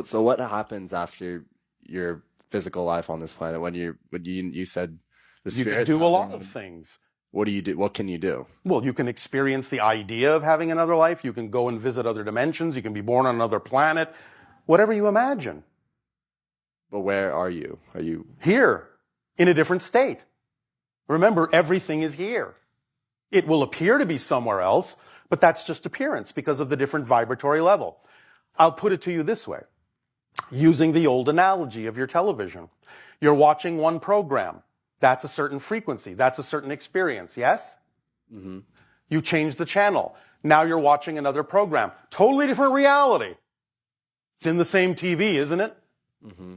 So what happens after your physical life on this planet when you said the You can spirits do a lot having- of things. What do you do? What can you do? Well, you can experience the idea of having another life. You can go and visit other dimensions. You can be born on another planet. Whatever you imagine. But where are you? Are you Here, in a different state. Remember, everything is here. It will appear to be somewhere else, but that's just appearance because of the different vibratory level. I'll put it to you this way, using the old analogy of your television. You're watching one program. That's a certain frequency. That's a certain experience, yes? Mm-hmm. You change the channel. Now you're watching another program. Totally different reality. It's in the same TV, isn't it? Mm-hmm.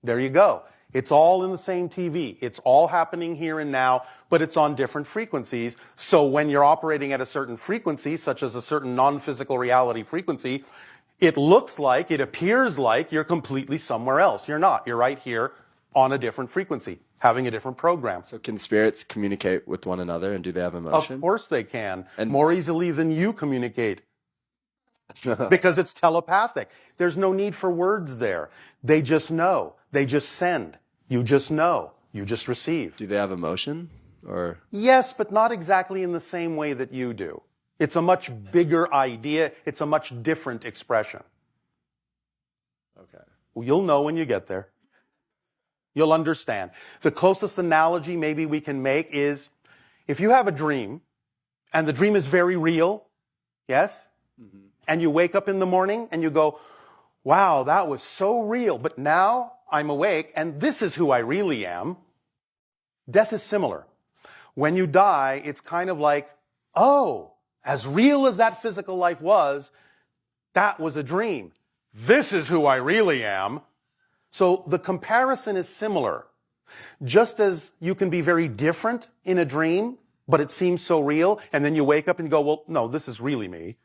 There you go. It's all in the same TV. It's all happening here and now, but it's on different frequencies. So when you're operating at a certain frequency, such as a certain non-physical reality frequency, it looks like, it appears like you're completely somewhere else. You're not. You're right here on a different frequency, having a different program. So can spirits communicate with one another, and do they have emotion? Of course they can. And more easily than you communicate. Because it's telepathic. There's no need for words there. They just know. They just send. You just know. You just receive. Do they have emotion? Or Yes, but not exactly in the same way that you do. It's a much bigger idea. It's a much different expression. okay. You'll know when you get there. You'll understand. The closest analogy maybe we can make is if you have a dream and the dream is very real, yes? Mm-hmm. And you wake up in the morning and you go, wow, that was so real, but now I'm awake and this is who I really am. Death is similar. When you die, it's kind of like, oh, as real as that physical life was, that was a dream. This is who I really am. So the comparison is similar. Just as you can be very different in a dream, but it seems so real, and then you wake up and go, well, no, this is really me.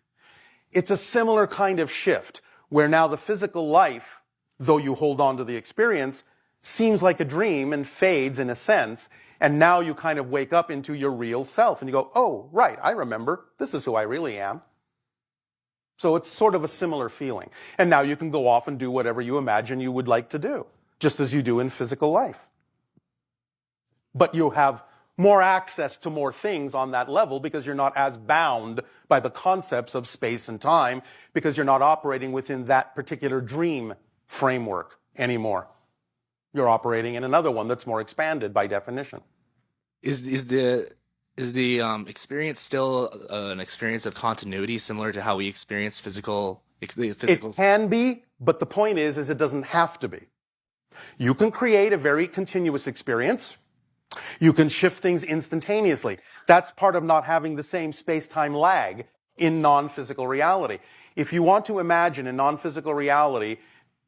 It's a similar kind of shift, where now the physical life, though you hold on to the experience, seems like a dream and fades in a sense, and now you kind of wake up into your real self, and you go, oh, right, I remember, this is who I really am. So it's sort of a similar feeling. And now you can go off and do whatever you imagine you would like to do, just as you do in physical life. But you have more access to more things on that level because you're not as bound by the concepts of space and time because you're not operating within that particular dream framework anymore. You're operating in another one that's more expanded by definition. Is the experience still an experience of continuity, similar to how we experience physical? It can be, but the point is it doesn't have to be. You can create a very continuous experience. You can shift things instantaneously. That's part of not having the same space-time lag in non-physical reality. If you want to imagine in non-physical reality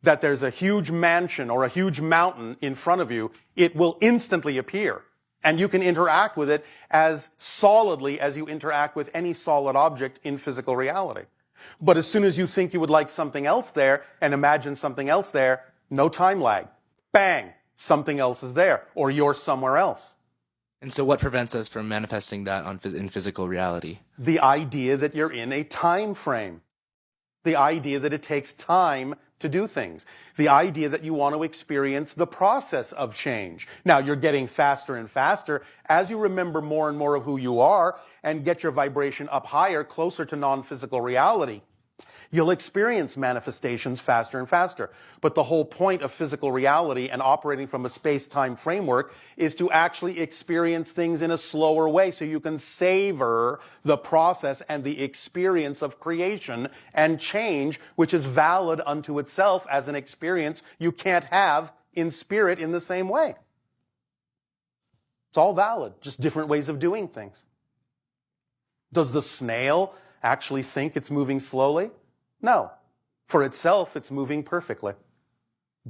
that there's a huge mansion or a huge mountain in front of you, it will instantly appear. And you can interact with it as solidly as you interact with any solid object in physical reality. But as soon as you think you would like something else there and imagine something else there, no time lag. Bang! Something else is there, or you're somewhere else. And so what prevents us from manifesting that in physical reality? The idea that you're in a time frame. The idea that it takes time to do things. The idea that you want to experience the process of change. Now, you're getting faster and faster as you remember more and more of who you are and get your vibration up higher, closer to non-physical reality. You'll experience manifestations faster and faster. But the whole point of physical reality and operating from a space-time framework is to actually experience things in a slower way so you can savor the process and the experience of creation and change, which is valid unto itself as an experience you can't have in spirit in the same way. It's all valid, just different ways of doing things. Does the snail actually think it's moving slowly? No. For itself, it's moving perfectly.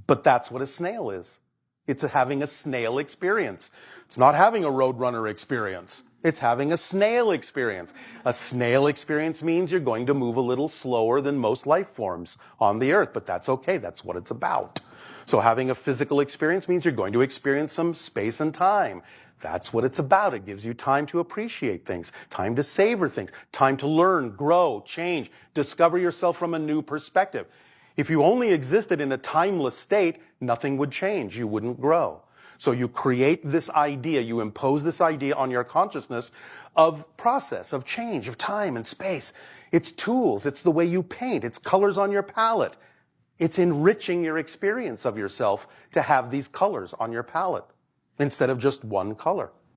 But that's what a snail is. It's having a snail experience. It's not having a roadrunner experience. It's having a snail experience. A snail experience means you're going to move a little slower than most life forms on the earth, but that's okay. That's what it's about. So having a physical experience means you're going to experience some space and time. That's what it's about. It gives you time to appreciate things, time to savor things, time to learn, grow, change, discover yourself from a new perspective. If you only existed in a timeless state, nothing would change. You wouldn't grow. So you create this idea, you impose this idea on your consciousness of process, of change, of time and space. It's tools, it's the way you paint, it's colors on your palette. It's enriching your experience of yourself to have these colors on your palette instead of just one color.